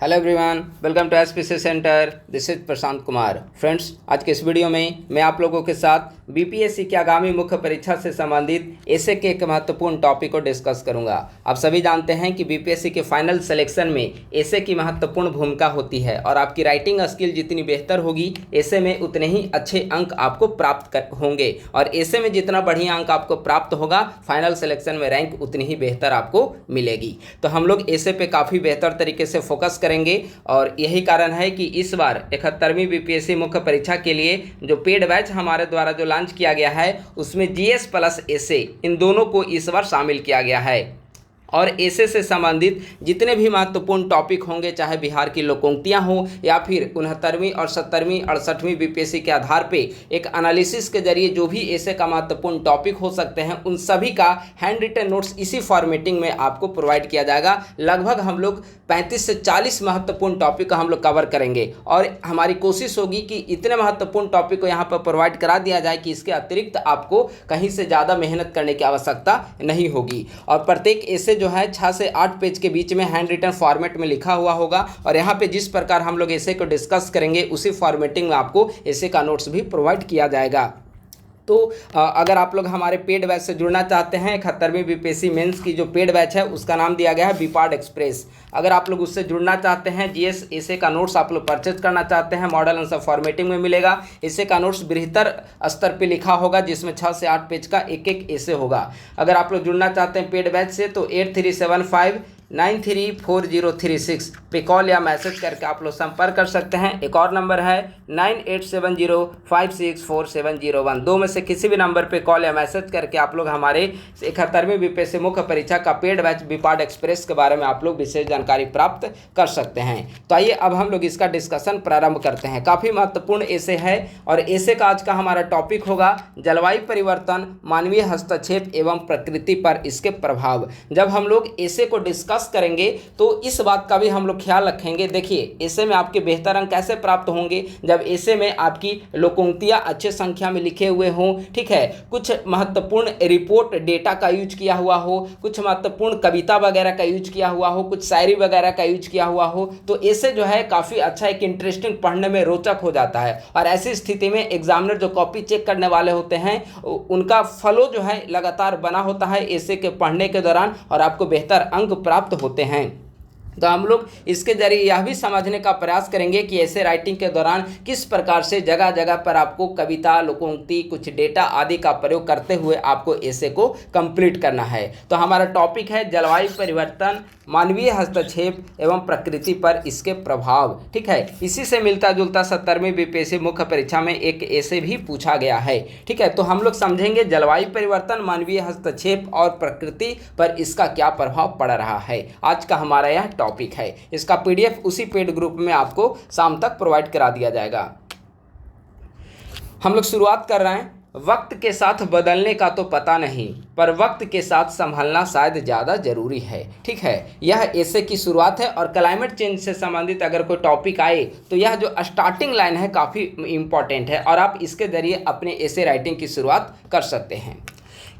Hello everyone, welcome to SPC centre. This is Prashant Kumar. Friends, आज के इस वीडियो में मैं आप लोगों के साथ बीपीएससी की आगामी मुख्य परीक्षा से संबंधित एसए के एक महत्वपूर्ण टॉपिक को डिस्कस करूंगा। आप सभी जानते हैं कि बीपीएससी के फाइनल सिलेक्शन में एसए की महत्वपूर्ण भूमिका होती है और आपकी राइटिंग स्किल जितनी बेहतर होगी एसए में उतने ही अच्छे अंक आपको प्राप्त होंगे और एसए में जितना बढ़िया अंक आपको प्राप्त होगा फाइनल सिलेक्शन में रैंक उतनी ही बेहतर आपको मिलेगी। तो हम लोग एसए पे काफ़ी बेहतर तरीके से फोकस करेंगे और यही कारण है कि इस बार 71वीं बीपीएससी मुख्य परीक्षा के लिए जो पेड बैच हमारे द्वारा जो लॉन्च किया गया है उसमें जीएस प्लस एसए इन दोनों को इस बार शामिल किया गया है और एसए से संबंधित जितने भी महत्वपूर्ण टॉपिक होंगे, चाहे बिहार की लोकोक्तियाँ हों या फिर 69वीं और 70वीं 68वीं बीपीएससी के आधार पे एक एनालिसिस के जरिए जो भी एसए का महत्वपूर्ण टॉपिक हो सकते हैं उन सभी का हैंड रिटन नोट्स इसी फॉर्मेटिंग में आपको प्रोवाइड किया जाएगा। लगभग हम लोग 35 से 40 महत्वपूर्ण टॉपिक का हम लोग कवर करेंगे और हमारी कोशिश होगी कि इतने महत्वपूर्ण टॉपिक को यहाँ पर प्रोवाइड करा दिया जाए कि इसके अतिरिक्त आपको कहीं से ज़्यादा मेहनत करने की आवश्यकता नहीं होगी। और प्रत्येक एसए जो है 6 से 8 पेज के बीच में हैंड रिटन फॉर्मेट में लिखा हुआ होगा और यहाँ पे जिस प्रकार हम लोग एसे को डिस्कस करेंगे उसी फॉर्मेटिंग में आपको एसे का नोट्स भी प्रोवाइड किया जाएगा। तो अगर आप लोग हमारे पेड बैच से जुड़ना चाहते हैं, 71वीं बीपीएससी मेंस की जो पेड बैच है उसका नाम दिया गया है बीपार्ड एक्सप्रेस। अगर आप लोग उससे जुड़ना चाहते हैं, जीएस एसे का नोट्स आप लोग परचेज करना चाहते हैं, मॉडल आंसर फॉर्मेटिंग में मिलेगा। एसे का नोट्स बेहतर स्तर पे लिखा होगा जिसमें 6 से 8 पेज का एक एक एसे होगा। अगर आप लोग जुड़ना चाहते हैं पेड बैच से तो 8375934036 पे कॉल या मैसेज करके आप लोग संपर्क कर सकते हैं। एक और नंबर है 9870564701। दो में से किसी भी नंबर पे कॉल या मैसेज करके आप लोग हमारे 71वीं बीपीएससी मुख्य परीक्षा का पेड बैच बीपार्ड एक्सप्रेस के बारे में आप लोग विशेष जानकारी प्राप्त कर सकते हैं। तो आइए अब हम लोग इसका डिस्कशन प्रारंभ करते हैं। काफ़ी महत्वपूर्ण एसे है और एसे का आज का हमारा टॉपिक होगा जलवायु परिवर्तन, मानवीय हस्तक्षेप एवं प्रकृति पर इसके प्रभाव। जब हम लोग एसे को डिस्कस करेंगे तो इस बात का भी हम लोग ख्याल रखेंगे। देखिए, एसे में आपके बेहतर अंक कैसे प्राप्त होंगे जब एसे में आपकी लोकोक्तियाँ अच्छे संख्या में लिखे हुए हों, ठीक है, कुछ महत्वपूर्ण रिपोर्ट डेटा का यूज किया हुआ हो, कुछ महत्वपूर्ण कविता वगैरह का यूज किया हुआ हो, कुछ शायरी वगैरह का यूज किया हुआ हो, तो एसे जो है काफ़ी अच्छा एक इंटरेस्टिंग पढ़ने में रोचक हो जाता है। और ऐसी स्थिति में एग्जामिनर जो कॉपी चेक करने वाले होते हैं उनका फ्लो जो है लगातार बना होता है एसे के पढ़ने के दौरान और आपको बेहतर अंक प्राप्त होते हैं। तो हम लोग इसके जरिए यह भी समझने का प्रयास करेंगे कि ऐसे राइटिंग के दौरान किस प्रकार से जगह जगह पर आपको कविता, लोकोक्ति, कुछ डेटा आदि का प्रयोग करते हुए आपको ऐसे को कंप्लीट करना है। तो हमारा टॉपिक है जलवायु परिवर्तन, मानवीय हस्तक्षेप एवं प्रकृति पर इसके प्रभाव, ठीक है। इसी से मिलता जुलता 70वीं बीपीएससी मुख्य परीक्षा में एक ऐसे भी पूछा गया है, ठीक है। तो हम लोग समझेंगे जलवायु परिवर्तन, मानवीय हस्तक्षेप और प्रकृति पर इसका क्या प्रभाव पड़ रहा है। आज का हमारा यह टॉपिक है। इसका पीडीएफ उसी पेड ग्रुप में आपको शाम तक प्रोवाइड करा दिया जाएगा। हम लोग शुरुआत कर रहे हैं। वक्त के साथ बदलने का तो पता नहीं, पर वक्त के साथ संभलना शायद ज़्यादा जरूरी है, ठीक है। यह एसे की शुरुआत है और क्लाइमेट चेंज से संबंधित अगर कोई टॉपिक आए तो यह जो स्टार्टिंग लाइन है काफ़ी इम्पॉर्टेंट है और आप इसके जरिए अपने एसे राइटिंग की शुरुआत कर सकते हैं।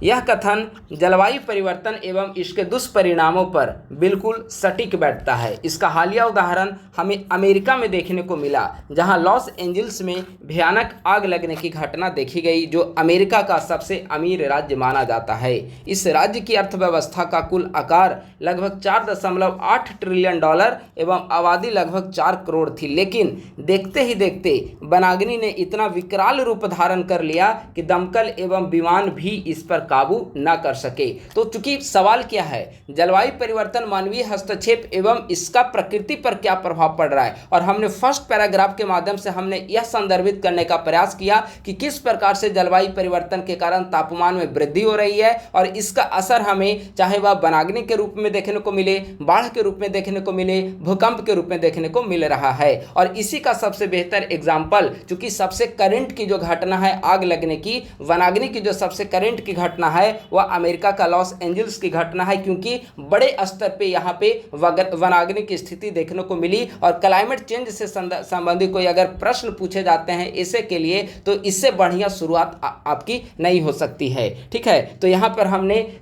यह कथन जलवायु परिवर्तन एवं इसके दुष्परिणामों पर बिल्कुल सटीक बैठता है। इसका हालिया उदाहरण हमें अमेरिका में देखने को मिला, जहां लॉस एंजल्स में भयानक आग लगने की घटना देखी गई, जो अमेरिका का सबसे अमीर राज्य माना जाता है। इस राज्य की अर्थव्यवस्था का कुल आकार लगभग 4.8 ट्रिलियन डॉलर एवं आबादी लगभग 4 करोड़ थी, लेकिन देखते ही देखते वनाग्नि ने इतना विकराल रूप धारण कर लिया कि दमकल एवं विमान भी इस पर काबू ना कर सके। तो चूंकि सवाल क्या है, जलवायु परिवर्तन, मानवीय हस्तक्षेप एवं इसका प्रकृति पर क्या प्रभाव पड़ रहा है, और हमने फर्स्ट पैराग्राफ के माध्यम से हमने यह संदर्भित करने का प्रयास किया कि किस प्रकार से जलवायु परिवर्तन के कारण तापमान में वृद्धि हो रही है और इसका असर हमें चाहे वह वनाग्नि के रूप में देखने को मिले, बाढ़ के रूप में देखने को मिले, भूकंप के रूप में देखने को मिल रहा है। और इसी का सबसे बेहतर एग्जाम्पल, चूंकि सबसे करंट की जो घटना है आग लगने की, वनाग्नि की जो सबसे करंट की घटना घटना है वह अमेरिका का लॉस एंजल्स की घटना है, क्योंकि बड़े स्तर पे यहाँ पे वनाग्नि की स्थिति देखने को मिली। और क्लाइमेट चेंज से संबंधित कोई अगर प्रश्न पूछे जाते हैं ऐसे के लिए तो इससे बढ़िया शुरुआत आपकी नहीं हो सकती है। ठीक है, तो यहाँ पर हमने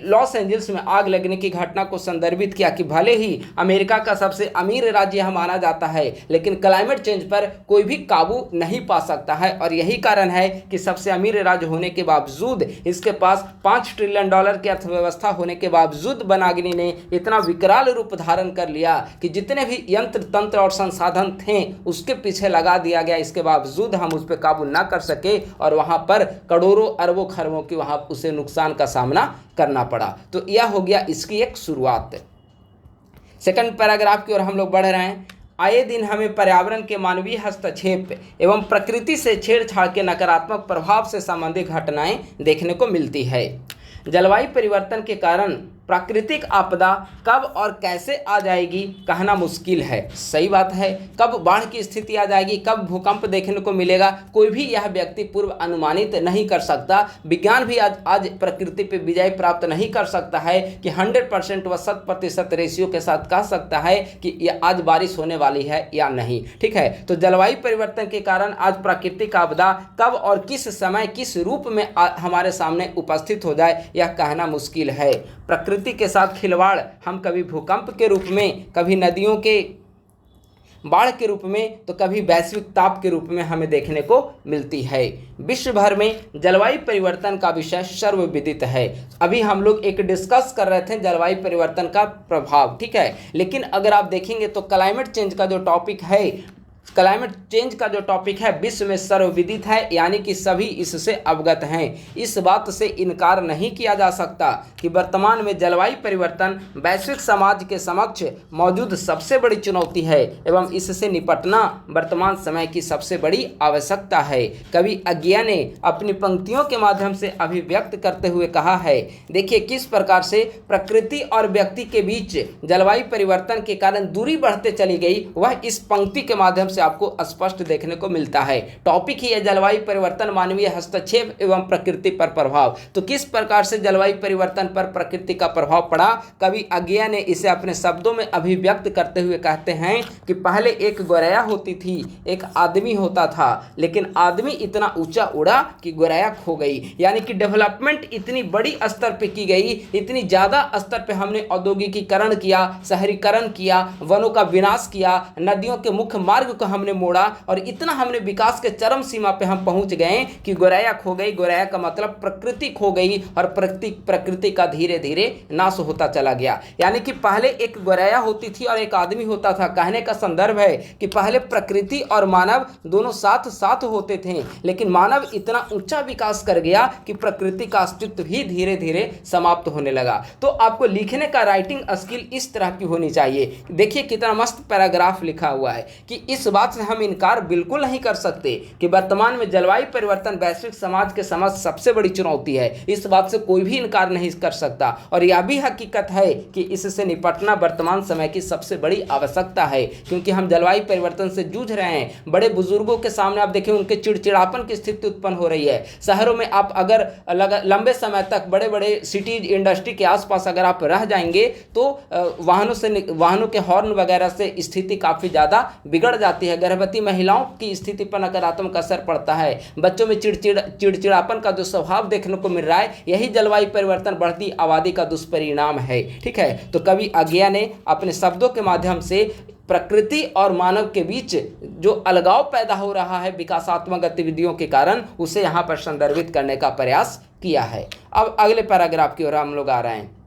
लॉस एंजल्स में आग लगने की घटना को संदर्भित किया कि भले ही अमेरिका का सबसे अमीर राज्य यह माना जाता है, लेकिन क्लाइमेट चेंज पर कोई भी काबू नहीं पा सकता है। और यही कारण है कि सबसे अमीर राज्य होने के बावजूद, इसके पास $5 ट्रिलियन की अर्थव्यवस्था होने के बावजूद वनाग्नि ने इतना विकराल रूप धारण कर लिया कि जितने भी यंत्र तंत्र और संसाधन थे उसके पीछे लगा दिया गया। इसके बावजूद हम उस पर काबू ना कर सके और वहां पर करोड़ों अरबों खरबों की वहां उसे नुकसान का सामना करना पड़ा। तो यह हो गया इसकी एक शुरुआत। सेकंड पैराग्राफ की ओर हम लोग बढ़ रहे हैं। आए दिन हमें पर्यावरण के मानवीय हस्तक्षेप एवं प्रकृति से छेड़छाड़ के नकारात्मक प्रभाव से संबंधित घटनाएं देखने को मिलती है। जलवायु परिवर्तन के कारण प्राकृतिक आपदा कब और कैसे आ जाएगी कहना मुश्किल है। सही बात है, कब बाढ़ की स्थिति आ जाएगी, कब भूकंप देखने को मिलेगा, कोई भी यह व्यक्ति पूर्व अनुमानित नहीं कर सकता। विज्ञान भी आज प्रकृति पे विजय प्राप्त नहीं कर सकता है कि 100% व 100% रेशियो के साथ कह सकता है कि यह आज बारिश होने वाली है या नहीं। ठीक है, तो जलवायु परिवर्तन के कारण आज प्राकृतिक आपदा कब और किस समय किस रूप में हमारे सामने उपस्थित हो जाए यह कहना मुश्किल है। प्रकृति के साथ खिलवाड़ हम कभी भूकंप के रूप में, कभी नदियों के बाढ़ के रूप में, तो कभी वैश्विक ताप के रूप में हमें देखने को मिलती है। विश्व भर में जलवायु परिवर्तन का विषय सर्वविदित है। अभी हम लोग एक डिस्कस कर रहे थे जलवायु परिवर्तन का प्रभाव। ठीक है, लेकिन अगर आप देखेंगे तो क्लाइमेट चेंज का जो टॉपिक है विश्व में सर्वविदित है, यानी कि सभी इससे अवगत हैं। इस बात से इनकार नहीं किया जा सकता कि वर्तमान में जलवायु परिवर्तन वैश्विक समाज के समक्ष मौजूद सबसे बड़ी चुनौती है एवं इससे निपटना वर्तमान समय की सबसे बड़ी आवश्यकता है। कवि अज्ञा ने अपनी पंक्तियों के माध्यम से अभिव्यक्त करते हुए कहा है, देखिए किस प्रकार से प्रकृति और व्यक्ति के बीच जलवायु परिवर्तन के कारण दूरी बढ़ते चली गई, वह इस पंक्ति के माध्यम से आपको स्पष्ट देखने को मिलता है। टॉपिक ही है जलवायु परिवर्तन, मानवीय हस्तक्षेप एवं प्रकृति पर प्रभाव। तो किस प्रकार से जलवायु परिवर्तन पर प्रकृति का प्रभाव पड़ा, कवि अज्ञा ने इसे अपने शब्दों में अभिव्यक्त करते हुए कहते हैं कि पहले एक गोरैया होती थी, एक आदमी होता था, लेकिन आदमी इतना ऊंचा उड़ा कि गोरैया खो गई। यानी कि डेवलपमेंट इतनी बड़ी स्तर पे की गई, इतनी ज्यादा स्तर पे हमने औद्योगिकीकरण किया, शहरीकरण किया, वनों का विनाश किया, नदियों के मुख्य मार्ग को हमने मोड़ा और इतना हमने विकास के चरम सीमा पे हम पहुंच गए कि गोरैया खो गई। गोरैया का मतलब प्रकृति खो गई और प्रकृति का धीरे धीरे नाश होता चला गया। यानी कि पहले एक गोरैया होती थी और एक आदमी होता था। कहने का संदर्भ है कि पहले प्रकृति और मानव दोनों साथ साथ होते थे, लेकिन मानव इतना ऊंचा विकास कर गया कि प्रकृति का अस्तित्व भी धीरे धीरे समाप्त होने लगा। तो आपको लिखने का राइटिंग स्किल इस तरह की होनी चाहिए। देखिए कितना मस्त पैराग्राफ लिखा हुआ है कि इस बात से हम इनकार बिल्कुल नहीं कर सकते कि वर्तमान में जलवायु परिवर्तन वैश्विक समाज के समक्ष सबसे बड़ी चुनौती है। इस बात से कोई भी इनकार नहीं कर सकता और यह भी हकीकत है कि इससे निपटना वर्तमान समय की सबसे बड़ी आवश्यकता है, क्योंकि हम जलवायु परिवर्तन से जूझ रहे हैं। बड़े बुजुर्गों के सामने आप देखें उनके चिड़चिड़ापन की स्थिति उत्पन्न हो रही है। शहरों में आप अगर लंबे समय तक बड़े बड़े सिटीज इंडस्ट्री के आसपास अगर आप रह जाएंगे तो वाहनों के हॉर्न वगैरह से स्थिति काफ़ी ज़्यादा बिगड़ जाती है। गर्भवती महिलाओं की स्थिति पर नकारात्मक असर पड़ता है। बच्चों में चिड़चिड़ापन का जो स्वभाव देखने को मिल रहा है, यही जलवायु परिवर्तन बढ़ती आबादी का दुष्परिणाम है। ठीक है, तो कवि अज्ञा ने अपने शब्दों के माध्यम से प्रकृति और मानव के बीच जो अलगाव पैदा हो रहा है विकासात्मक गतिविधियों के कारण, उसे यहाँ पर संदर्भित करने का प्रयास किया है। अब अगले पैराग्राफ की ओर हम लोग आ रहे हैं।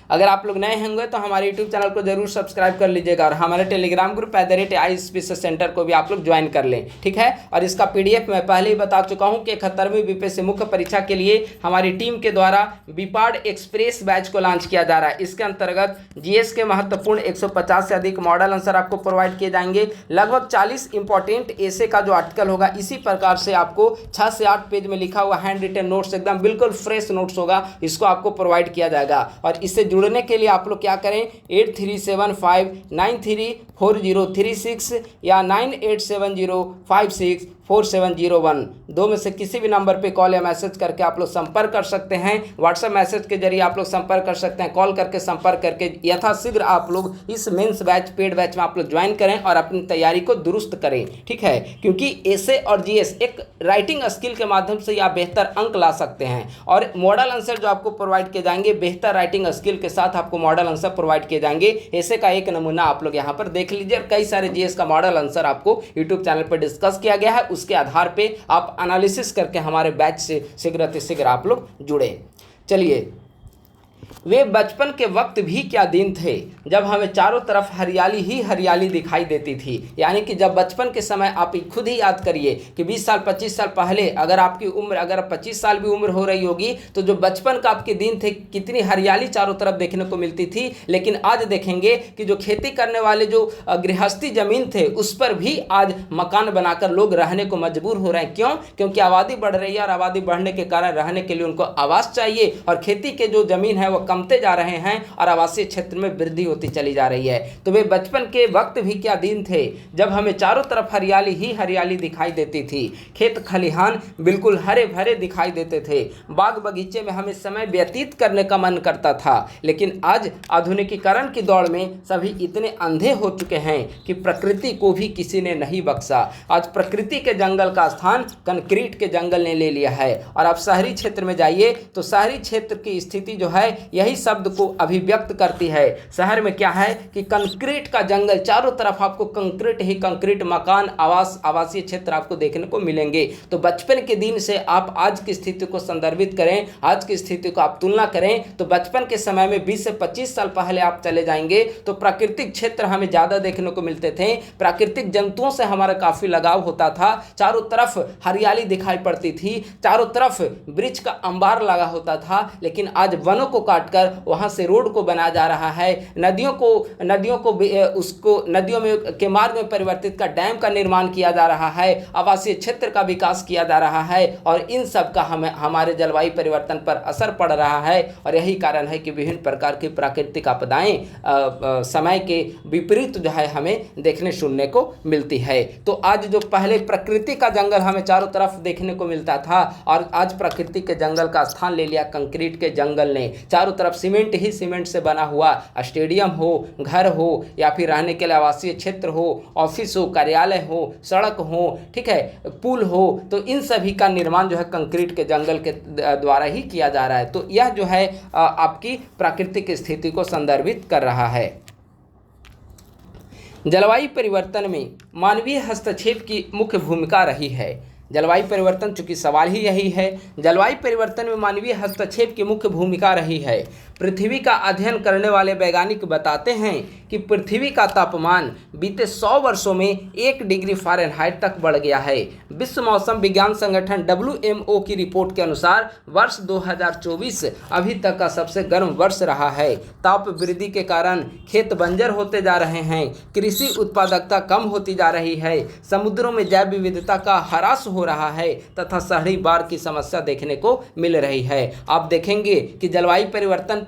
अगर आप लोग नए होंगे तो हमारे यूट्यूब चैनल को जरूर सब्सक्राइब कर लीजिएगा और हमारे टेलीग्राम ग्रुप @ISPC सेंटर को भी आप लोग ज्वाइन कर लें। ठीक है, और इसका PDF मैं पहले ही बता चुका हूं कि 71वीं बीपीएससी मुख्य परीक्षा के लिए हमारी टीम के द्वारा बीपाड एक्सप्रेस बैच को लॉन्च किया जा रहा है। इसके अंतर्गत GS के महत्वपूर्ण 150 से अधिक मॉडल आंसर आपको प्रोवाइड किए जाएंगे। लगभग 40 इंपॉर्टेंट ऐसे का जो आर्टिकल होगा, इसी प्रकार से आपको 6 से 8 पेज में लिखा हुआ हैंड रिटन नोट्स, एकदम बिल्कुल फ्रेश नोट्स होगा, इसको आपको प्रोवाइड किया जाएगा। और इससे जुड़ने के लिए आप लोग क्या करें, 8375934036 या 987056 4701। दो में से किसी भी नंबर पे कॉल या मैसेज करके आप लोग संपर्क कर सकते हैं। व्हाट्सएप मैसेज के जरिए आप लोग संपर्क कर सकते हैं, कॉल करके संपर्क करके यथाशीघ्र आप लोग इस मेंस बैच पेड बैच में आप लोग ज्वाइन करें और अपनी तैयारी को दुरुस्त करें, ठीक है। क्योंकि एसे और जीएस एक राइटिंग स्किल के माध्यम से आप बेहतर अंक ला सकते हैं और मॉडल आंसर जो आपको प्रोवाइड किए जाएंगे बेहतर राइटिंग स्किल के साथ आपको मॉडल आंसर प्रोवाइड किए जाएंगे। एसे का एक नमूना आप लोग यहाँ पर देख लीजिए। कई सारे जीएस का मॉडल आंसर आपको यूट्यूब चैनल पर डिस्कस किया गया है, उसके आधार पे आप एनालिसिस करके हमारे बैच से शीघ्र आप लोग जुड़े। चलिए, वे बचपन के वक्त भी क्या दिन थे जब हमें चारों तरफ हरियाली ही हरियाली दिखाई देती थी। यानी कि जब बचपन के समय आप खुद ही याद करिए कि 20 साल 25 साल पहले अगर आपकी उम्र अगर 25 साल भी उम्र हो रही होगी तो जो बचपन का आपके दिन थे कितनी हरियाली चारों तरफ देखने को मिलती थी। लेकिन आज देखेंगे कि जो खेती करने वाले जो गृहस्थी जमीन थे उस पर भी आज मकान बनाकर लोग रहने को मजबूर हो रहे हैं। क्यों? क्योंकि आबादी बढ़ रही है और आबादी बढ़ने के कारण रहने के लिए उनको आवास चाहिए और खेती के जो जमीन है वो कमते जा रहे हैं और आवासीय क्षेत्र में वृद्धि होती चली जा रही है। तो वे बचपन के वक्त भी क्या दिन थे जब हमें चारों तरफ हरियाली ही हरियाली दिखाई देती थी। खेत खलिहान बिल्कुल हरे भरे दिखाई देते थे, बाग बगीचे में हमें समय व्यतीत करने का मन करता था। लेकिन आज आधुनिकीकरण की दौड़ में सभी इतने अंधे हो चुके हैं कि प्रकृति को भी किसी ने नहीं बख्शा। आज प्रकृति के जंगल का स्थान कंक्रीट के जंगल ने ले लिया है। और आप शहरी क्षेत्र में जाइए तो शहरी क्षेत्र की स्थिति जो है यही शब्द को अभिव्यक्त करती है। शहर में क्या है कि कंक्रीट का जंगल, चारों तरफ आपको कंक्रीट ही कंक्रीट, मकान, आवासीय क्षेत्र आपको देखने को मिलेंगे। तो बचपन के दिन से आप आज की स्थिति को संदर्भित करें, आज की स्थिति को आप तुलना करें तो बचपन के समय में 20 से 25 साल पहले आप चले जाएंगे तो प्राकृतिक क्षेत्र हमें ज़्यादा देखने को मिलते थे। प्राकृतिक जंतुओं से हमारा काफ़ी लगाव होता था, चारों तरफ हरियाली दिखाई पड़ती थी, चारों तरफ वृक्ष का अंबार लगा होता था। लेकिन आज वनों को काटकर वहाँ से रोड को बनाया जा रहा है, नदियों में के मार्ग में परिवर्तित का डैम का निर्माण किया जा रहा है, आवासीय क्षेत्र का विकास किया जा रहा है और इन सब का हमारे जलवायु परिवर्तन पर असर पड़ रहा है। और यही कारण है कि विभिन्न प्रकार की प्राकृतिक आपदाएं समय के विपरीत जो है हमें देखने सुनने को मिलती है। तो आज जो पहले प्रकृति का जंगल हमें चारों तरफ देखने को मिलता था और आज प्रकृति के जंगल का स्थान ले लिया कंक्रीट के जंगल ने। चारों तरफ सीमेंट ही सीमेंट से बना हुआ स्टेडियम हो, घर हो या फिर रहने के लिए आवासीय क्षेत्र हो, ऑफिस हो, कार्यालय हो, सड़क हो, ठीक है, पुल हो, तो इन सभी का निर्माण जो है कंक्रीट के जंगल के द्वारा ही किया जा रहा है। तो यह जो है आपकी प्राकृतिक स्थिति को संदर्भित कर रहा है। जलवायु परिवर्तन में मानवीय हस्तक्षेप की मुख्य भूमिका रही है। जलवायु परिवर्तन, चूंकि सवाल ही यही है, जलवायु परिवर्तन में मानवीय हस्तक्षेप की मुख्य भूमिका रही है। पृथ्वी का अध्ययन करने वाले वैज्ञानिक बताते हैं कि पृथ्वी का तापमान बीते 100 वर्षों में 1 डिग्री फ़ारेनहाइट तक बढ़ गया है। विश्व मौसम विज्ञान संगठन WMO की रिपोर्ट के अनुसार वर्ष 2024 अभी तक का सबसे गर्म वर्ष रहा है। ताप वृद्धि के कारण खेत बंजर होते जा रहे हैं, कृषि उत्पादकता कम होती जा रही है, समुद्रों में जैव विविधता का ह्रास हो रहा है तथा शहरी बाढ़ की समस्या देखने को मिल रही है। आप देखेंगे कि जलवायु परिवर्तन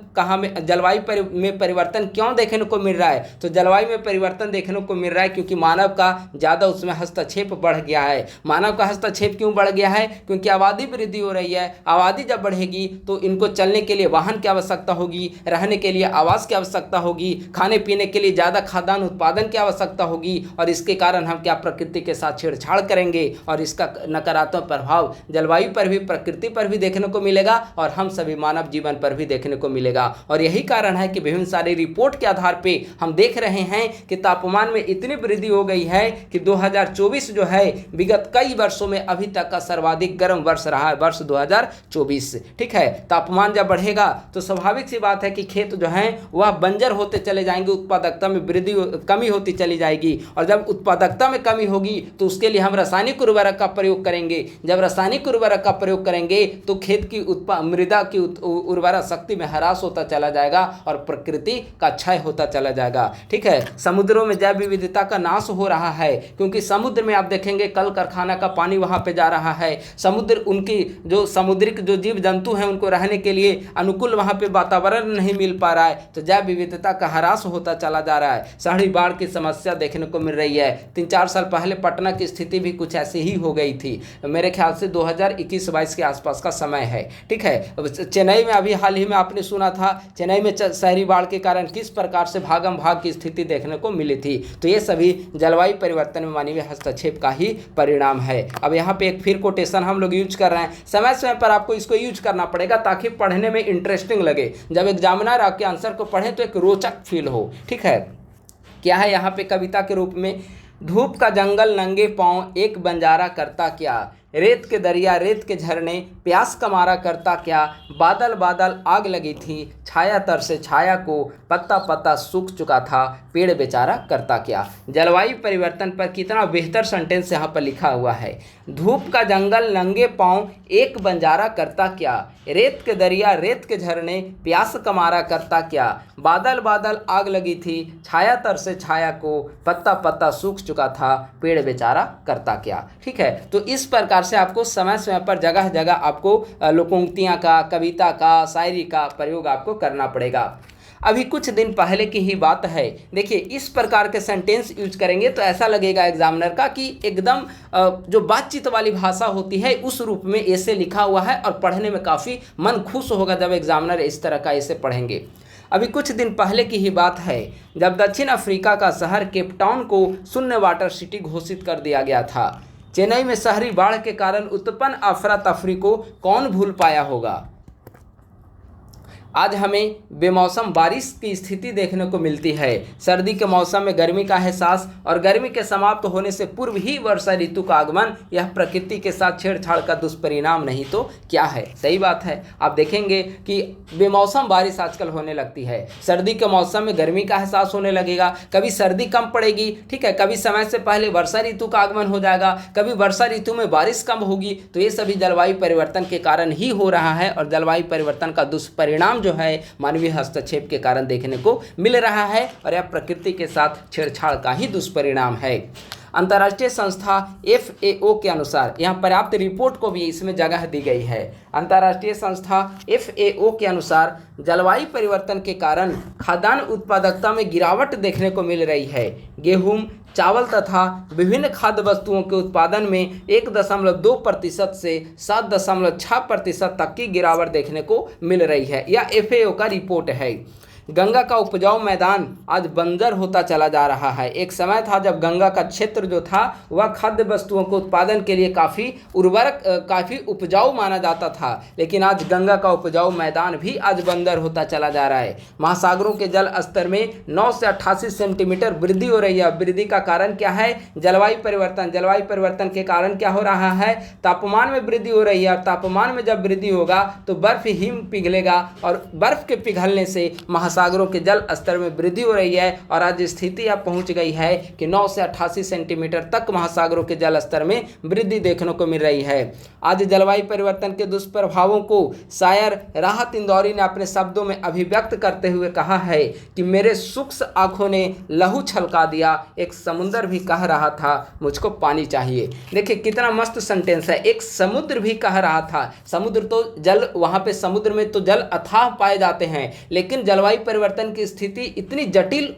में परिवर्तन क्यों देखने को मिल रहा है, तो जलवायु में परिवर्तन देखने को मिल रहा है क्योंकि मानव का ज़्यादा उसमें हस्तक्षेप बढ़ गया है। मानव का हस्तक्षेप क्यों बढ़ गया है? क्योंकि आबादी वृद्धि हो रही है। आबादी जब बढ़ेगी तो इनको चलने के लिए वाहन की आवश्यकता होगी, रहने के लिए आवास की आवश्यकता होगी, खाने पीने के लिए ज़्यादा खाद्यान्न उत्पादन की आवश्यकता होगी और इसके कारण हम क्या प्रकृति के साथ छेड़छाड़ करेंगे और इसका नकारात्मक प्रभाव जलवायु पर भी, प्रकृति पर भी देखने को मिलेगा और हम सभी मानव जीवन पर भी देखने को मिलेगा। और यही कारण है कि विभिन्न सारी रिपोर्ट के आधार पे हम देख रहे हैं कि तापमान में इतनी वृद्धि हो गई है कि 2024 जो है विगत कई वर्षों में अभी तक का सर्वाधिक गर्म वर्ष रहा है, वर्ष 2024। ठीक है, तापमान जब बढ़ेगा तो स्वाभाविक सी बात है कि खेत जो है वह बंजर होते चले जाएंगे, उत्पादकता में कमी होती चली जाएगी और जब उत्पादकता में कमी होगी तो उसके लिए हम रासायनिक उर्वरक का प्रयोग करेंगे। जब रासायनिक उर्वरक का प्रयोग करेंगे तो खेत की मृदा की उर्वरा शक्ति में ह्रास ह्रास होता चला जाएगा और प्रकृति का क्षय होता चला जाएगा। ठीक है, समुद्रों में जैव विविधता का नाश हो रहा है, क्योंकि समुद्र में आप देखेंगे कल कारखाना का पानी वहाँ पे जा रहा है। समुद्र, उनकी जो समुद्रिक जो जीव जंतु हैं उनको रहने के लिए अनुकूल वहाँ पे वातावरण नहीं मिल पा रहा है, तो जैव विविधता का ह्रास होता चला जा रहा है। शहरी बाढ़ की समस्या देखने को मिल रही है। 3-4 साल पहले पटना की स्थिति भी कुछ ऐसी ही हो गई थी, मेरे ख्याल से 2021-22 के आसपास का समय है। ठीक है, चेन्नई में अभी हाल ही में आपने सुना था, चेन्नई में शहरी बाढ़ के कारण किस प्रकार से भागम भाग की स्थिति देखने को मिली थी। तो ये सभी जलवायु परिवर्तन में मानवीय हस्तक्षेप का ही परिणाम है। अब यहाँ पे एक फिर कोटेशन हम लोग यूज कर रहे हैं, समय समय पर आपको इसको यूज करना पड़ेगा ताकि पढ़ने में इंटरेस्टिंग लगे। जब एग्जामिनर आपके आंसर को पढ़े तो एक रोचक फील हो। ठीक है, क्या है यहाँ पे कविता के रूप में, धूप का जंगल नंगे पांव एक बंजारा करता क्या, रेत के दरिया रेत के झरने प्यास का मारा करता क्या, बादल बादल आग लगी थी छाया तर से छाया को, पत्ता पत्ता सूख चुका था पेड़ बेचारा करता क्या। जलवायु परिवर्तन पर कितना बेहतर सेंटेंस यहाँ पर लिखा हुआ है। धूप का जंगल नंगे पांव एक बंजारा करता क्या, रेत के दरिया रेत के झरने प्यास का मारा करता क्या, बादल बादल आग लगी थी छाया तर से छाया को, पत्ता पत्ता सूख चुका था पेड़ बेचारा करता क्या। ठीक है, तो इस प्रकार से आपको समय समय पर जगह जगह आपको लोकोक्तियाँ का, कविता का, शायरी का प्रयोग आपको करना पड़ेगा। अभी कुछ दिन पहले की ही बात है, देखिए इस प्रकार के सेंटेंस यूज करेंगे तो ऐसा लगेगा एग्जामिनर का कि एकदम जो बातचीत वाली भाषा होती है उस रूप में ऐसे लिखा हुआ है, और पढ़ने में काफ़ी मन खुश होगा जब एग्जामिनर इस तरह का ऐसे पढ़ेंगे। अभी कुछ दिन पहले की ही बात है जब दक्षिण अफ्रीका का शहर केप टाउन को शून्य वाटर सिटी घोषित कर दिया गया था। चेन्नई में शहरी बाढ़ के कारण उत्पन्न अफरा तफरी को कौन भूल पाया होगा। आज हमें बेमौसम बारिश की स्थिति देखने को मिलती है। सर्दी के मौसम में गर्मी का एहसास और गर्मी के समाप्त होने से पूर्व ही वर्षा ऋतु का आगमन, यह प्रकृति के साथ छेड़छाड़ का दुष्परिणाम नहीं तो क्या है। सही बात है, आप देखेंगे कि बेमौसम बारिश आजकल होने लगती है। सर्दी के मौसम में गर्मी का एहसास होने लगेगा, कभी सर्दी कम पड़ेगी, ठीक है, कभी समय से पहले वर्षा ऋतु का आगमन हो जाएगा, कभी वर्षा ऋतु में बारिश कम होगी। तो ये सभी जलवायु परिवर्तन के कारण ही हो रहा है, और जलवायु परिवर्तन का दुष्परिणाम जो है मानवीय हस्तक्षेप के कारण देखने को मिल रहा है, और यह प्रकृति के साथ छेड़छाड़ का ही दुष्परिणाम है। अंतर्राष्ट्रीय संस्था FAO के अनुसार, यहाँ पर्याप्त रिपोर्ट को भी इसमें जगह दी गई है। अंतर्राष्ट्रीय संस्था FAO के अनुसार जलवायु परिवर्तन के कारण खाद्यान्न उत्पादकता में गिरावट देखने को मिल रही है। गेहूं, चावल तथा विभिन्न खाद्य वस्तुओं के उत्पादन में 1.2% से 7.6% तक की गिरावट देखने को मिल रही है। यह FAO का रिपोर्ट है। गंगा का उपजाऊ मैदान आज बंजर होता चला जा रहा है। एक समय था जब गंगा का क्षेत्र जो था वह खाद्य वस्तुओं के उत्पादन के लिए काफ़ी उपजाऊ माना जाता था, लेकिन आज गंगा का उपजाऊ मैदान भी आज बंजर होता चला जा रहा है। महासागरों के जल स्तर में 9 से 88 सेंटीमीटर वृद्धि हो रही है। वृद्धि का कारण क्या है? जलवायु परिवर्तन। जलवायु परिवर्तन के कारण क्या हो रहा है? तापमान में वृद्धि हो रही है, और तापमान में जब वृद्धि होगा तो बर्फ हिम पिघलेगा, और बर्फ के पिघलने से महासागरों के जल स्तर में वृद्धि हो रही है। और आज स्थिति अब पहुंच गई है कि 9 से 88 सेंटीमीटर तक महासागरों के जल स्तर में वृद्धि देखने को मिल रही है। आज जलवायु परिवर्तन के दुष्प्रभावों को शायर राहत इंदौरी ने अपने शब्दों में अभिव्यक्त करते हुए कहा है कि मेरे सूक्ष्म आंखों ने लहू छलका दिया, एक समुद्र भी कह रहा था मुझको पानी चाहिए। देखिए कितना मस्त सेंटेंस है। एक समुद्र भी कह रहा था। समुद्र तो जल, वहां पे समुद्र में तो जल अथाह पाए जाते हैं, लेकिन जलवायु परिवर्तन की स्थिति इतनी जटिल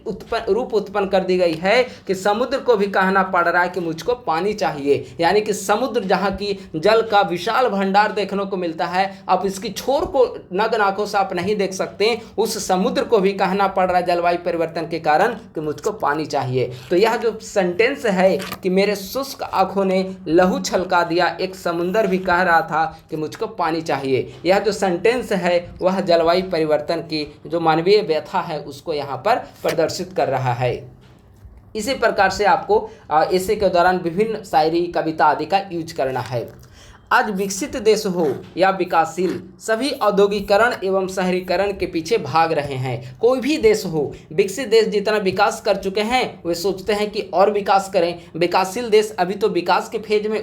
रूप उत्पन्न कर दी गई है कि समुद्र को भी कहना पड़ रहा है कि मुझको पानी चाहिए। यानी कि समुद्र जहां की जल का विशाल भंडार देखने को मिलता है, आप इसकी छोर को नग्न आंखों से आप नहीं देख सकते, उस समुद्र को भी कहना पड़ रहा है जलवायु परिवर्तन के कारण कि मुझको पानी चाहिए। तो यह जो सेंटेंस है कि मेरे शुष्क आंखों ने लहू छलका दिया, एक समुद्र भी कह रहा था कि मुझको पानी चाहिए, यह जो सेंटेंस है वह जलवायु परिवर्तन की जो मानवीय व्यथा है उसको यहाँ पर प्रदर्शित कर रहा है। इसी प्रकार से आपको ऐसे के दौरान विभिन्न शायरी, कविता आदि का यूज करना है। आज विकसित देश हो या विकासशील, सभी औद्योगिकरण एवं शहरीकरण के पीछे भाग रहे हैं। कोई भी देश हो, विकसित देश जितना विकास कर चुके हैं वे सोचते हैं कि और विकास करें। विकासशील देश अभी तो विकास के फेज में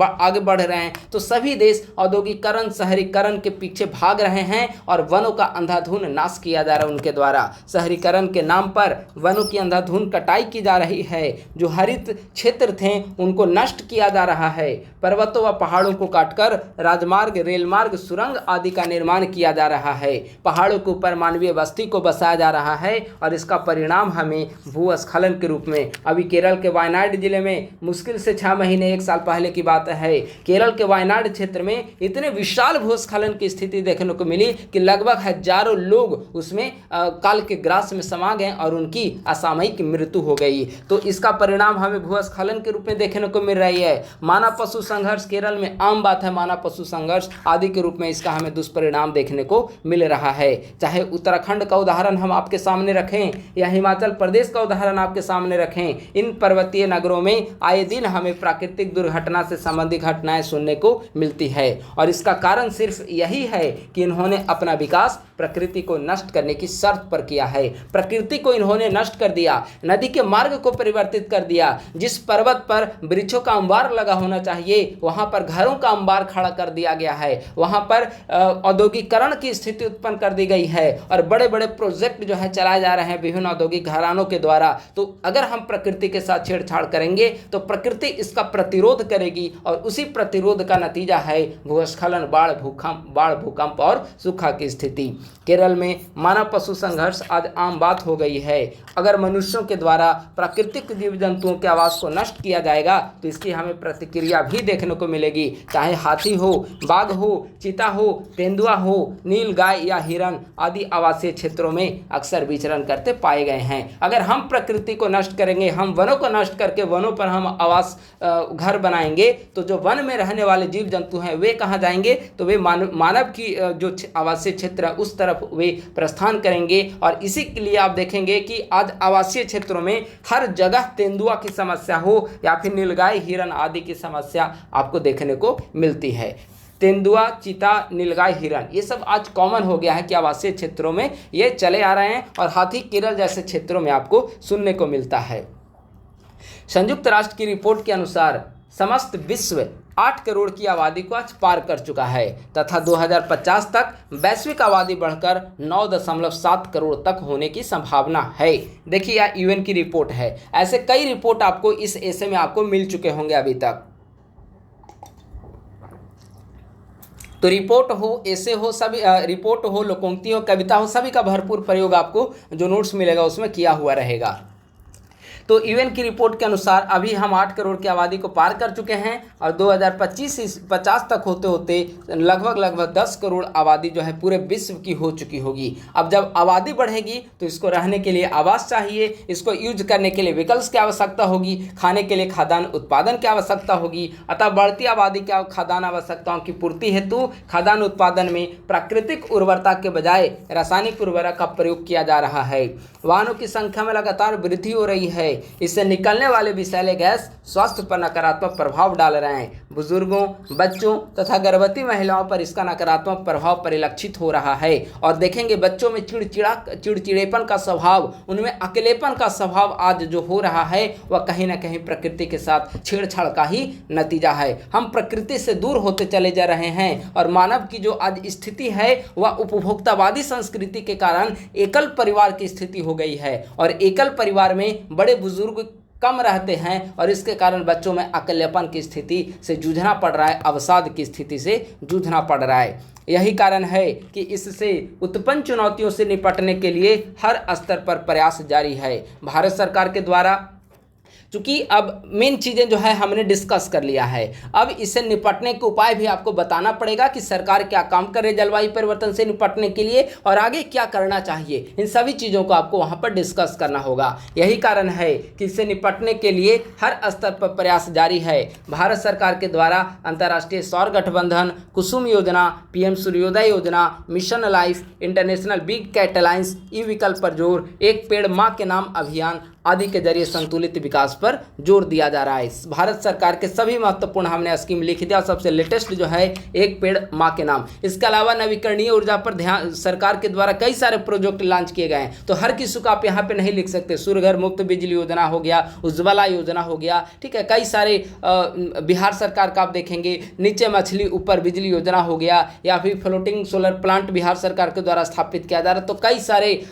आगे बढ़ रहे हैं, तो सभी देश औद्योगिकरण शहरीकरण के पीछे भाग रहे हैं और वनों का अंधाधुंध नाश किया जा रहा है उनके द्वारा। शहरीकरण के नाम पर वनों की अंधाधुंध कटाई की जा रही है। जो हरित क्षेत्र थे उनको नष्ट किया जा रहा है। पर्वतों व पहाड़ों को काटकर राजमार्ग, रेलमार्ग, सुरंग आदि का निर्माण किया जा रहा है। पहाड़ों के ऊपर मानवीय बस्ती को बसाया जा रहा है और इसका परिणाम हमें भूस्खलन के रूप में अभी केरल के वायनाड जिले में मुश्किल से 6 महीने 1 साल पहले की बात है, केरल के वायनाड क्षेत्र में इतने विशाल भूस्खलन की स्थिति देखने को मिली कि लगभग हजारों लोग उसमें काल के ग्रास में समा गए और उनकी असामयिक मृत्यु हो गई। तो इसका परिणाम हमें भूस्खलन के रूप में देखने को मिल रही है। मानव पशु संघर्ष केरल में आम बात है, मानव पशु संघर्ष आदि के रूप में इसका हमें दुष्परिणाम देखने को मिल रहा है। चाहे उत्तराखंड का उदाहरण हम आपके सामने रखें या हिमाचल प्रदेश का उदाहरण आपके सामने रखें, इन पर्वतीय नगरों में आए दिन हमें प्राकृतिक दुर्घटना से संबंधित घटनाएं सुनने को मिलती है और इसका कारण सिर्फ यही है कि इन्होंने अपना विकास प्रकृति को नष्ट करने की शर्त पर किया है। प्रकृति को इन्होंने नष्ट कर दिया, नदी के मार्ग को परिवर्तित कर दिया। जिस पर्वत पर वृक्षों का अंबार लगा होना चाहिए वहां पर घरों का अंबार खड़ा कर दिया गया है, वहां पर औद्योगिकरण की स्थिति उत्पन्न कर दी गई है और बड़े बड़े प्रोजेक्ट जो है चलाए जा रहे हैं विभिन्न औद्योगिक घरानों के द्वारा। तो अगर हम प्रकृति के साथ छेड़छाड़ करेंगे तो प्रकृति इसका प्रतिरोध करेगी और उसी प्रतिरोध का नतीजा है भूस्खलन, बाढ़, भूकंप और सूखा की स्थिति। केरल में मानव पशु संघर्ष आज आम बात हो गई है। अगर मनुष्यों के द्वारा प्राकृतिक जीव जंतुओं के आवास को नष्ट किया जाएगा तो इसकी हमें प्रतिक्रिया भी देखने को मिलेगी। चाहे हाथी हो, बाघ हो, चीता हो, तेंदुआ हो, नील गाय या हिरन आदि आवासीय क्षेत्रों में अक्सर विचरण करते पाए गए हैं। अगर हम प्रकृति को नष्ट करेंगे, हम वनों को नष्ट करके वनों पर हम आवास घर बनाएंगे तो जो वन में रहने वाले जीव जंतु हैं वे कहाँ जाएंगे? तो वे मानव की जो आवासीय क्षेत्र है उस तरफ वे प्रस्थान करेंगे। और इसी के लिए आप देखेंगे कि आज आवासीय क्षेत्रों में हर जगह तेंदुआ की समस्या हो या फिर नीलगाय, हिरन आदि की समस्या आपको देखने को मिलती है। तेंदुआ, चीता, नीलगाय, हिरन ये सब आज कॉमन हो गया है कि आवासीय क्षेत्रों में ये चले आ रहे हैं और हाथी केरल जैसे क्षेत्रों में आपको सुनने को मिलता है। संयुक्त राष्ट्र की रिपोर्ट के अनुसार समस्त विश्व 8 करोड़ की आबादी को आज पार कर चुका है तथा 2050 तक वैश्विक आबादी बढ़कर 9.7 करोड़ तक होने की संभावना है। देखिए यह यूएन की रिपोर्ट है। ऐसे कई रिपोर्ट आपको इस ऐसे में आपको मिल चुके होंगे अभी तक। तो रिपोर्ट हो, ऐसे हो, सभी रिपोर्ट हो, लोकोक्ति हो, कविता हो, सभी का भरपूर प्रयोग आपको जो नोट्स मिलेगा उसमें किया हुआ रहेगा। तो यूएन की रिपोर्ट के अनुसार अभी हम 8 करोड़ की आबादी को पार कर चुके हैं और 2025-50 तक होते होते लगभग 10 करोड़ आबादी जो है पूरे विश्व की हो चुकी होगी। अब जब आबादी बढ़ेगी तो इसको रहने के लिए आवास चाहिए, इसको यूज करने के लिए व्हीकल्स की आवश्यकता होगी, खाने के लिए खाद्यान्न उत्पादन की आवश्यकता होगी। अतः बढ़ती आबादी की खाद्यान्न आवश्यकताओं की पूर्ति हेतु खाद्यान्न उत्पादन में प्राकृतिक उर्वरता के बजाय रासायनिक उर्वरक का प्रयोग किया जा रहा है। वाहनों की संख्या में लगातार वृद्धि हो रही है। इससे निकलने वाले विषैले गैस स्वास्थ्य पर नकारात्मक प्रभाव डाल रहे हैं। बुजुर्गों, बच्चों तथा गर्भवती महिलाओं पर इसका नकारात्मक प्रभाव परिलक्षित हो रहा है। और देखेंगे बच्चों में चिड़चिड़ेपन का स्वभाव, उनमें अकेलेपन का स्वभाव आज जो हो रहा है वह कहीं ना कहीं प्रकृति के साथ छेड़छाड़ का ही नतीजा है। हम प्रकृति से दूर होते चले जा रहे हैं और मानव की जो आज स्थिति है वह उपभोक्तावादी संस्कृति के कारण एकल परिवार की स्थिति हो गई है और एकल परिवार में बड़े बुजुर्ग कम रहते हैं और इसके कारण बच्चों में अकेलेपन की स्थिति से जूझना पड़ रहा है, अवसाद की स्थिति से जूझना पड़ रहा है। यही कारण है कि इससे उत्पन्न चुनौतियों से निपटने के लिए हर स्तर पर प्रयास जारी है। भारत सरकार के द्वारा चूँकि अब मेन चीज़ें जो है हमने डिस्कस कर लिया है, अब इससे निपटने के उपाय भी आपको बताना पड़ेगा कि सरकार क्या काम कर रही है जलवायु परिवर्तन से निपटने के लिए और आगे क्या करना चाहिए। इन सभी चीज़ों को आपको वहाँ पर डिस्कस करना होगा। यही कारण है कि इससे निपटने के लिए हर स्तर पर प्रयास जारी है। भारत सरकार के द्वारा अंतर्राष्ट्रीय सौर गठबंधन, कुसुम योजना, PM Suryoday Yojana, mission life, international big cat alliance, E vehicle पर जोर, एक पेड़ माँ के नाम अभियान आदि के जरिए संतुलित विकास पर जोर दिया जा रहा है। भारत सरकार के सभी महत्वपूर्ण हमने स्कीम लिख दिया। सबसे लेटेस्ट जो है एक पेड़ माँ के नाम। इसके अलावा नवीकरणीय ऊर्जा पर ध्यान सरकार के द्वारा कई सारे प्रोजेक्ट लॉन्च किए गए हैं, तो हर किसी को आप यहाँ पे नहीं लिख सकते। सूर्य घर मुफ्त बिजली योजना हो गया, उज्ज्वला योजना हो गया, ठीक है। कई सारे बिहार सरकार का आप देखेंगे नीचे मछली ऊपर बिजली योजना हो गया, या फिर फ्लोटिंग सोलर प्लांट बिहार सरकार के द्वारा स्थापित किया जा रहा है। तो कई सारे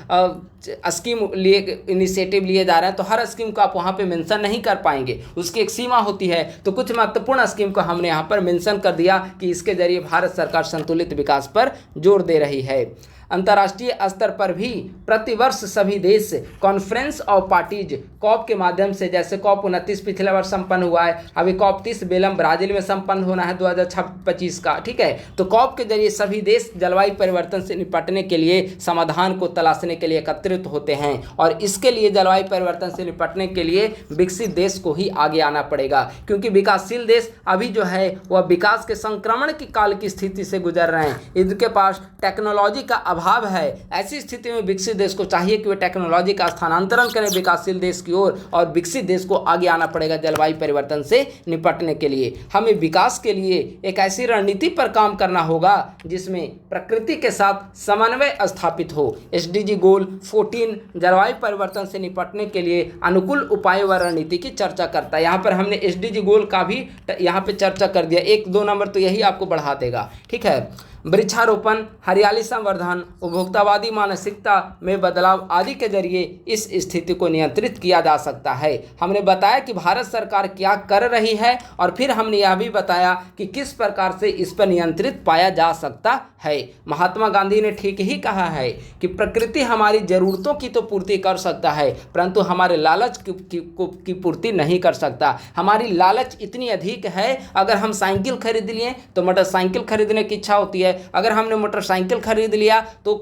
स्कीम लिए इनिशिएटिव लिए जा रहे हैं, तो हर स्कीम को आप वहाँ पे मेंशन नहीं कर पाएंगे, उसकी एक सीमा होती है। तो कुछ महत्वपूर्ण स्कीम को हमने यहाँ पर मेंशन कर दिया कि इसके जरिए भारत सरकार संतुलित विकास पर जोर दे रही है। अंतर्राष्ट्रीय स्तर पर भी प्रतिवर्ष सभी देश कॉन्फ्रेंस ऑफ पार्टीज कॉप के माध्यम से, जैसे कॉप 29 पिछले वर्ष संपन्न हुआ है, अभी कॉप 30 बेलम ब्राजील में संपन्न होना है 2025 का, ठीक है। तो कॉप के जरिए सभी देश जलवायु परिवर्तन से निपटने के लिए समाधान को तलाशने के लिए एकत्रित होते हैं, और इसके लिए जलवायु परिवर्तन से निपटने के लिए विकसित देश को ही आगे आना पड़ेगा, क्योंकि विकासशील देश अभी जो है वह विकास के संक्रमण की काल की स्थिति से गुजर रहे हैं। इनके पास टेक्नोलॉजी का अभाव है। ऐसी स्थिति में विकसित देश को चाहिए कि वे टेक्नोलॉजी का स्थानांतरण करें विकासशील देश की ओर, और विकसित देश को आगे आना पड़ेगा जलवायु परिवर्तन से निपटने के लिए। हमें विकास के लिए एक ऐसी रणनीति पर काम करना होगा जिसमें प्रकृति के साथ समन्वय स्थापित हो। एसडीजी गोल 14 जलवायु परिवर्तन से निपटने के लिए अनुकूल उपायों व रणनीति की चर्चा करता है। यहाँ पर हमने एसडीजी गोल का भी यहाँ पे चर्चा कर दिया। 1-2 नंबर तो यही आपको बढ़ा देगा, ठीक है। वृक्षारोपण, हरियाली संवर्धन, उपभोक्तावादी मानसिकता में बदलाव आदि के जरिए इस स्थिति को नियंत्रित किया जा सकता है। हमने बताया कि भारत सरकार क्या कर रही है, और फिर हमने यह भी बताया कि किस प्रकार से इस पर नियंत्रित पाया जा सकता है। महात्मा गांधी ने ठीक ही कहा है कि प्रकृति हमारी जरूरतों की तो पूर्ति कर सकता है, परंतु हमारे लालच की पूर्ति नहीं कर सकता। हमारी लालच इतनी अधिक है, अगर हम साइकिल खरीद लिए तो मोटरसाइकिल खरीदने की इच्छा होती है, अगर हमने मोटरसाइकिल खरीद लिया तो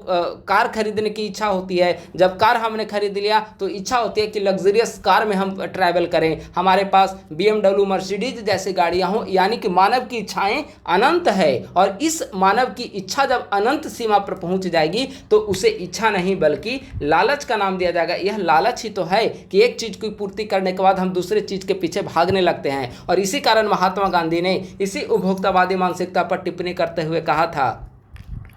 कार खरीदने की इच्छा होती है, जब कार हमने खरीद लिया तो इच्छा होती है कि लग्जरियस कार में हम ट्रैवल करें, हमारे पास BMW मर्सिडीज जैसी गाड़ियां हों। यानी कि मानव की इच्छाएं अनंत है, और इस मानव की इच्छा जब अनंत सीमा पर पहुंच जाएगी तो उसे इच्छा नहीं बल्कि लालच का नाम दिया जाएगा। यह लालच ही तो है कि एक चीज की पूर्ति करने के बाद हम दूसरे चीज के पीछे भागने लगते हैं, और इसी कारण महात्मा गांधी ने इसी उपभोक्तावादी मानसिकता पर टिप्पणी करते हुए कहा था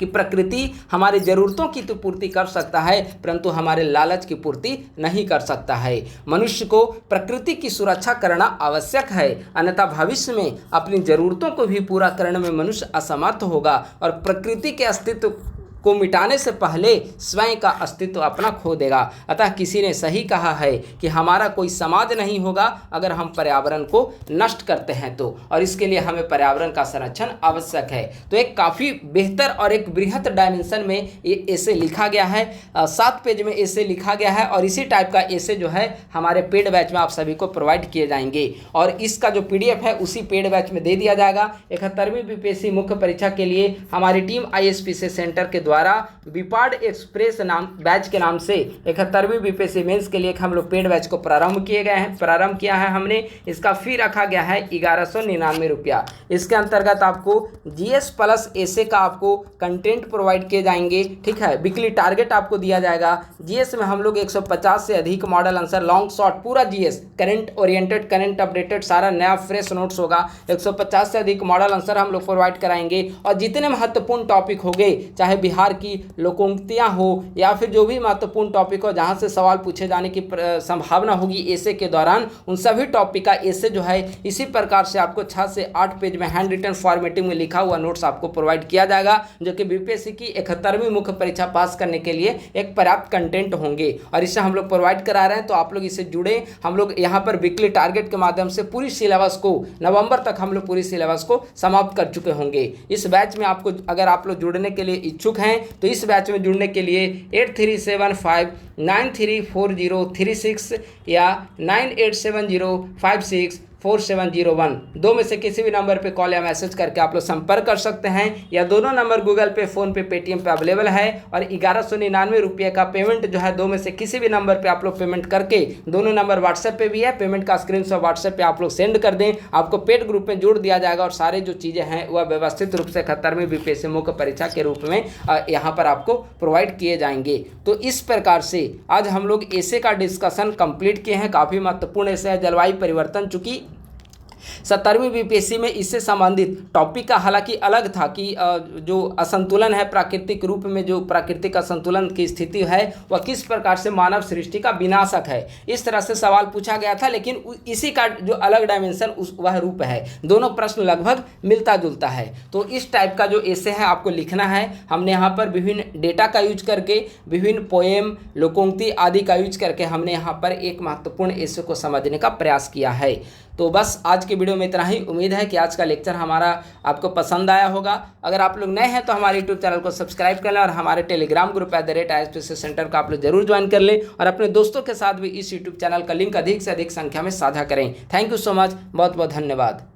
कि प्रकृति हमारी ज़रूरतों की तो पूर्ति कर सकता है, परंतु हमारे लालच की पूर्ति नहीं कर सकता है। मनुष्य को प्रकृति की सुरक्षा करना आवश्यक है, अन्यथा भविष्य में अपनी ज़रूरतों को भी पूरा करने में मनुष्य असमर्थ होगा, और प्रकृति के अस्तित्व को मिटाने से पहले स्वयं का अस्तित्व अपना खो देगा। अतः किसी ने सही कहा है कि हमारा कोई समाज नहीं होगा अगर हम पर्यावरण को नष्ट करते हैं तो, और इसके लिए हमें पर्यावरण का संरक्षण आवश्यक है। तो एक काफ़ी बेहतर और एक बृहत डायमेंशन में ये ऐसे लिखा गया है, 7 पेज में ऐसे लिखा गया है, और इसी टाइप का ऐसे जो है हमारे पेड बैच में आप सभी को प्रोवाइड किए जाएंगे, और इसका जो PDF है उसी पेड बैच में दे दिया जाएगा। 71वीं BPSC मुख्य परीक्षा के लिए हमारी टीम ISPC सेंटर के द्वारा विपाड एक्सप्रेस नाम बैच के नाम से 71वीं BPSC मेंस के लिए हम लोग पेड बैच को प्रारंभ किया है हमने। इसका फी रखा गया है 1199 रुपया। इसके अंतर्गत आपको GS प्लस ऐसे का आपको कंटेंट प्रोवाइड किए जाएंगे, ठीक है। वीकली टारगेट आपको दिया जाएगा। GS में हम लोग 150 से अधिक मॉडल आंसर, लॉन्ग शॉर्ट, पूरा GS current oriented, current updated, सारा नया फ्रेश नोट्स होगा। 150 से अधिक मॉडल आंसर हम लोग प्रोवाइड कराएंगे, और जितने महत्वपूर्ण टॉपिक होंगे, चाहे बिहार की लोकोक्तियां हो या फिर जो भी महत्वपूर्ण टॉपिक हो जहां से सवाल पूछे जाने की संभावना होगी ऐसे के दौरान, उन सभी टॉपिक का ऐसे जो है इसी प्रकार से आपको 6 से 8 पेज में हैंड रिटन फॉर्मेटिंग में लिखा हुआ नोट्स आपको प्रोवाइड किया जाएगा, जो कि BPSC की 71वीं मुख्य परीक्षा पास करने के लिए एक पर्याप्त कंटेंट होंगे, और इसे हम लोग प्रोवाइड करा रहे हैं। तो आप लोग इससे जुड़े। हम लोग यहाँ पर वीकली टारगेट के माध्यम से पूरी सिलेबस को नवंबर तक हम लोग पूरी सिलेबस को समाप्त कर चुके होंगे। इस बैच में आपको अगर आप लोग जुड़ने के लिए इच्छुक हैं तो इस बैच में जुड़ने के लिए 8375934036 या 987056 4701। दो में से किसी भी नंबर पे कॉल या मैसेज करके आप लोग संपर्क कर सकते हैं, या दोनों नंबर गूगल पे, फ़ोन पे, पेटीएम पे अवेलेबल है। और 1199 रुपये का पेमेंट जो है दो में से किसी भी नंबर पे आप लोग पेमेंट करके, दोनों नंबर व्हाट्सएप पे भी है, पेमेंट का स्क्रीनशॉट व्हाट्सएप पे आप लोग सेंड कर दें, आपको पेड ग्रुप में जोड़ दिया जाएगा और सारे जो चीज़ें हैं वह व्यवस्थित रूप से 71वीं बीपीएससी मुख्य परीक्षा के रूप में यहाँ पर आपको प्रोवाइड किए जाएंगे। तो इस प्रकार से आज हम लोग ऐसे का डिस्कशन कंप्लीट किए हैं। काफ़ी महत्वपूर्ण ऐसे है जलवायु परिवर्तन, चूँकि 70वीं बीपीएससी में इससे संबंधित टॉपिक का हालांकि अलग था कि जो असंतुलन है प्राकृतिक रूप में, जो प्राकृतिक असंतुलन की स्थिति है वह किस प्रकार से मानव सृष्टि का विनाशक है, इस तरह से सवाल पूछा गया था। लेकिन इसी का जो अलग डायमेंशन वह रूप है, दोनों प्रश्न लगभग मिलता जुलता है। तो इस टाइप का जो एसे है आपको लिखना है। हमने यहाँ पर विभिन्न डेटा का यूज करके, विभिन्न पोएम, लोकोक्ति आदि का यूज करके हमने यहाँ पर एक महत्वपूर्ण एसे को समझने का प्रयास किया है। तो बस आज के वीडियो में इतना ही। उम्मीद है कि आज का लेक्चर हमारा आपको पसंद आया होगा। अगर आप लोग नए हैं तो हमारे यूट्यूब चैनल को सब्सक्राइब कर लें और हमारे टेलीग्राम ग्रुप @ISPC सेंटर का आप लोग जरूर ज्वाइन कर लें और अपने दोस्तों के साथ भी इस यूट्यूब चैनल का लिंक अधिक से अधिक संख्या में साझा करें। थैंक यू सो मच, बहुत बहुत धन्यवाद।